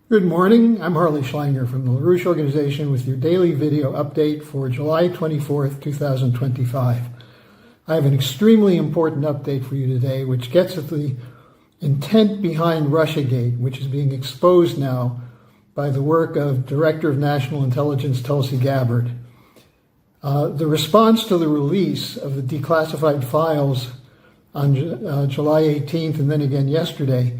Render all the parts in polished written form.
Good morning, I'm Harley Schlanger from the LaRouche Organization with your daily video update for July 24th, 2025. I have an extremely important update for you today, which gets at the intent behind Russiagate, which is being exposed now by the work of Director of National Intelligence Tulsi Gabbard. The response to the release of the declassified files on July 18th and then again yesterday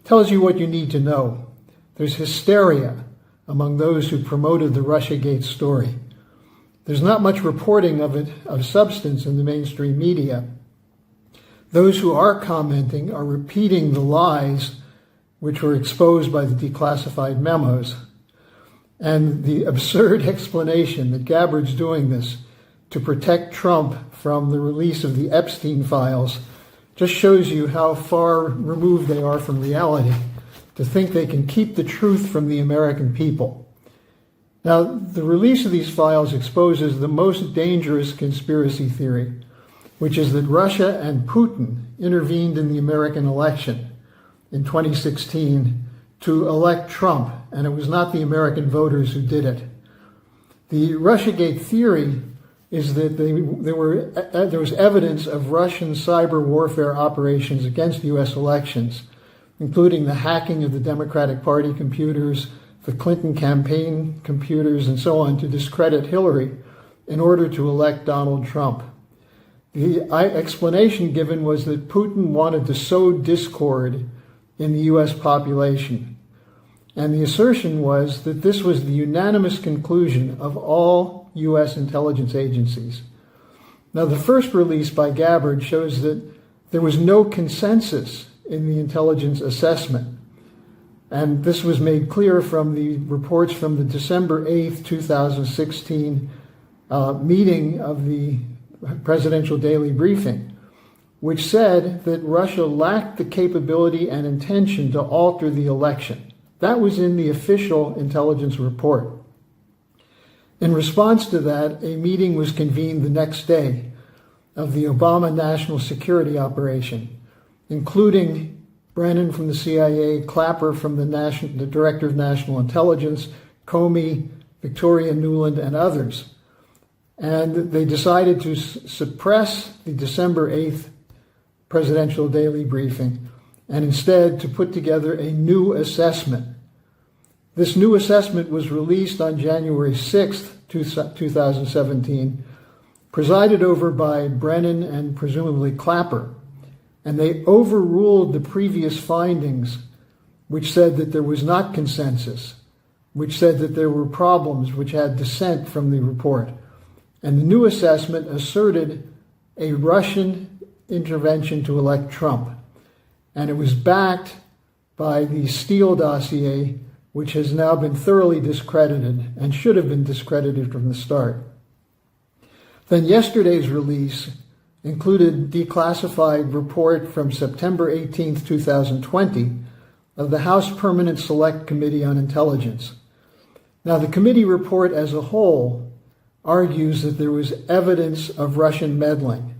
tells you what you need to know. There's hysteria among those who promoted the Russiagate story. There's not much reporting of substance in the mainstream media. Those who are commenting are repeating the lies which were exposed by the declassified memos. And the absurd explanation that Gabbard's doing this to protect Trump from the release of the Epstein files just shows you how far removed they are from reality, to think they can keep the truth from the American people. Now, the release of these files exposes the most dangerous conspiracy theory, which is that Russia and Putin intervened in the American election in 2016 to elect Trump, and it was not the American voters who did it. The Russiagate theory is that there was evidence of Russian cyber warfare operations against U.S. elections, including the hacking of the Democratic Party computers, the Clinton campaign computers, and so on, to discredit Hillary in order to elect Donald Trump. The explanation given was that Putin wanted to sow discord in the U.S. population. And the assertion was that this was the unanimous conclusion of all U.S. intelligence agencies. Now, the first release by Gabbard shows that there was no consensus in the intelligence assessment. And this was made clear from the reports from the December 8th, 2016 meeting of the Presidential Daily Briefing, which said that Russia lacked the capability and intention to alter the election. That was in the official intelligence report. In response to that, a meeting was convened the next day of the Obama National Security Operation, including Brennan from the CIA, Clapper from the Director of National Intelligence, Comey, Victoria Nuland, and others. And they decided to suppress the December 8th Presidential Daily Briefing and instead to put together a new assessment. This new assessment was released on January 6th, 2017, presided over by Brennan and presumably Clapper. And they overruled the previous findings, which said that there was not consensus, which said that there were problems which had dissent from the report. And the new assessment asserted a Russian intervention to elect Trump. And it was backed by the Steele dossier, which has now been thoroughly discredited and should have been discredited from the start. Then yesterday's release included declassified report from September 18th, 2020 of the House Permanent Select Committee on Intelligence. Now, the committee report as a whole argues that there was evidence of Russian meddling.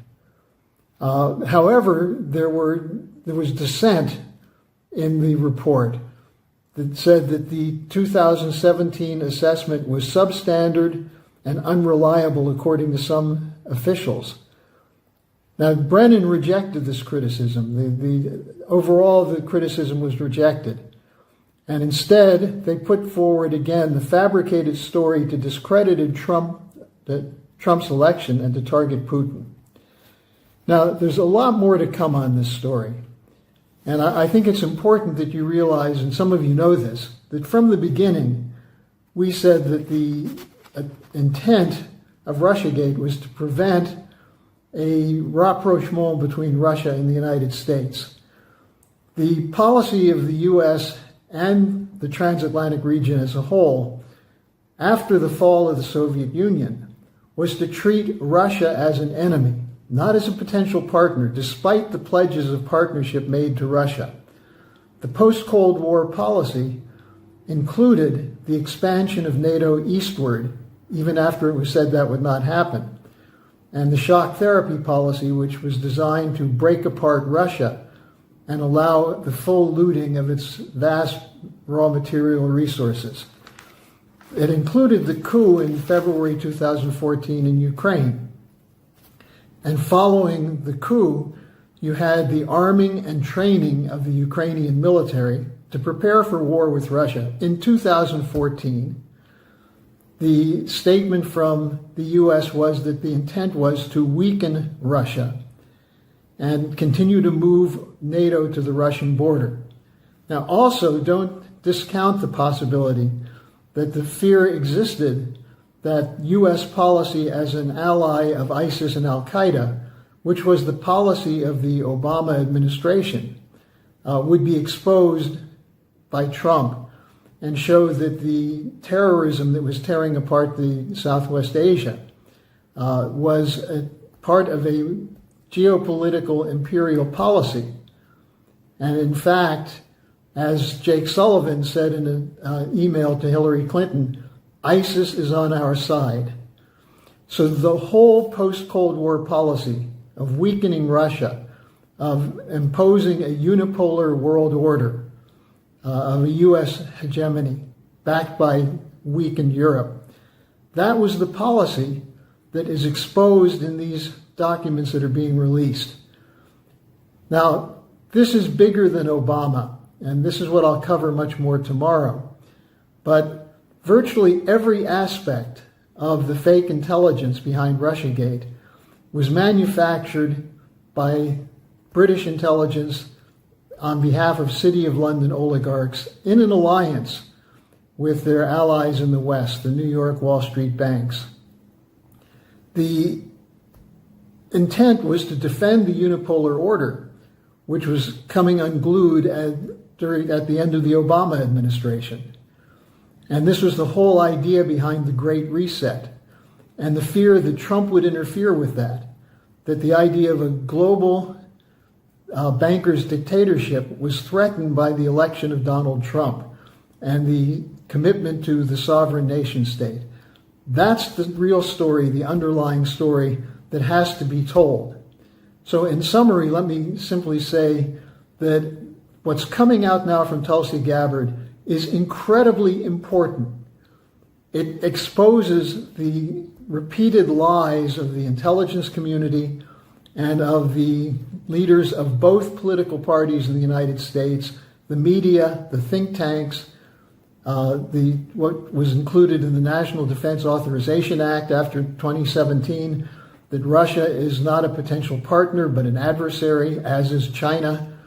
However, there was dissent in the report that said that the 2017 assessment was substandard and unreliable according to some officials. Now, Brennan rejected this criticism. Overall, the criticism was rejected. And instead, they put forward again the fabricated story to discredit Trump's election and to target Putin. Now, there's a lot more to come on this story. And I think it's important that you realize, and some of you know this, that from the beginning, we said that the intent of Russiagate was to prevent a rapprochement between Russia and the United States. The policy of the U.S. and the transatlantic region as a whole, after the fall of the Soviet Union, was to treat Russia as an enemy, not as a potential partner, despite the pledges of partnership made to Russia. The post-Cold War policy included the expansion of NATO eastward, even after it was said that would not happen, and the shock therapy policy, which was designed to break apart Russia and allow the full looting of its vast raw material resources. It included the coup in February 2014 in Ukraine. And following the coup, you had the arming and training of the Ukrainian military to prepare for war with Russia. In 2014, the statement from the U.S. was that the intent was to weaken Russia and continue to move NATO to the Russian border. Now, also, don't discount the possibility that the fear existed that U.S. policy as an ally of ISIS and al-Qaeda, which was the policy of the Obama administration, would be exposed by Trump and show that the terrorism that was tearing apart the Southwest Asia was a part of a geopolitical imperial policy. And in fact, as Jake Sullivan said in an email to Hillary Clinton, ISIS is on our side. So the whole post-Cold War policy of weakening Russia, of imposing a unipolar world order, of a U.S. hegemony backed by weakened Europe, that was the policy that is exposed in these documents that are being released. Now, this is bigger than Obama, and this is what I'll cover much more tomorrow. But virtually every aspect of the fake intelligence behind Russiagate was manufactured by British intelligence on behalf of City of London oligarchs in an alliance with their allies in the West, the New York Wall Street banks. The intent was to defend the unipolar order, which was coming unglued at the end of the Obama administration. And this was the whole idea behind the Great Reset, and the fear that Trump would interfere with that the idea of a global banker's dictatorship was threatened by the election of Donald Trump and the commitment to the sovereign nation state. That's the real story, the underlying story that has to be told. So in summary, let me simply say that what's coming out now from Tulsi Gabbard is incredibly important. It exposes the repeated lies of the intelligence community and of the leaders of both political parties in the United States, the media, the think tanks, what was included in the National Defense Authorization Act after 2017, that Russia is not a potential partner but an adversary, as is China.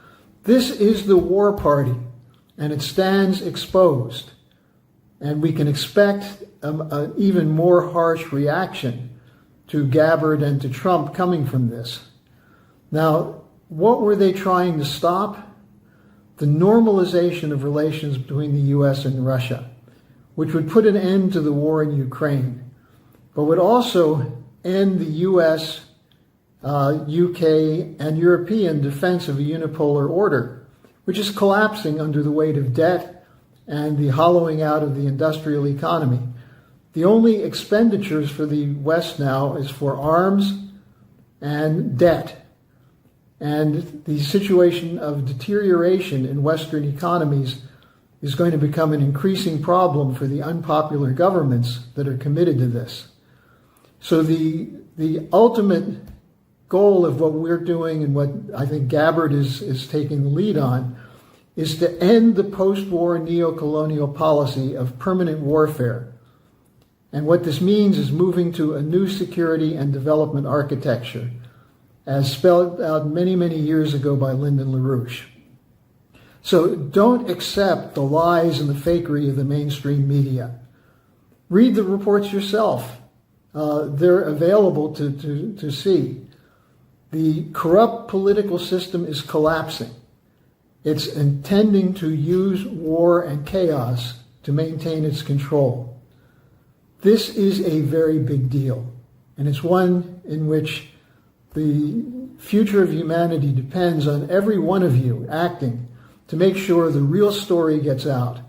This is the war party, and it stands exposed. And we can expect an even more harsh reaction to Gabbard and to Trump coming from this. Now, what were they trying to stop? The normalization of relations between the U.S. and Russia, which would put an end to the war in Ukraine, but would also end the U.S., UK, and European defense of a unipolar order, which is collapsing under the weight of debt and the hollowing out of the industrial economy. The only expenditures for the West now is for arms and debt. And the situation of deterioration in Western economies is going to become an increasing problem for the unpopular governments that are committed to this. So the ultimate goal of what we're doing and what I think Gabbard is taking the lead on is to end the post-war neo-colonial policy of permanent warfare. And what this means is moving to a new security and development architecture, as spelled out many, many years ago by Lyndon LaRouche. So don't accept the lies and the fakery of the mainstream media. Read the reports yourself. They're available to see. The corrupt political system is collapsing. It's intending to use war and chaos to maintain its control. This is a very big deal, and it's one in which the future of humanity depends on every one of you acting to make sure the real story gets out.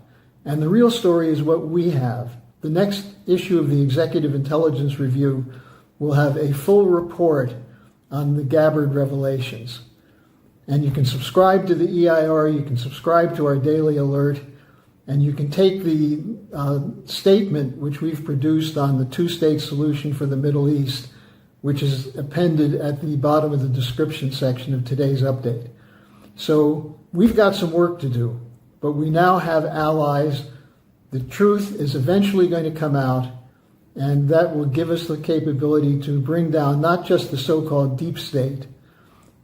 And the real story is what we have. The next issue of the Executive Intelligence Review will have a full report on the Gabbard revelations. And you can subscribe to the EIR, you can subscribe to our daily alert. And you can take the statement which we've produced on the two-state solution for the Middle East, which is appended at the bottom of the description section of today's update. So we've got some work to do, but we now have allies. The truth is eventually going to come out, and that will give us the capability to bring down not just the so-called deep state,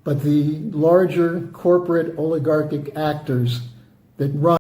but the larger corporate oligarchic actors that run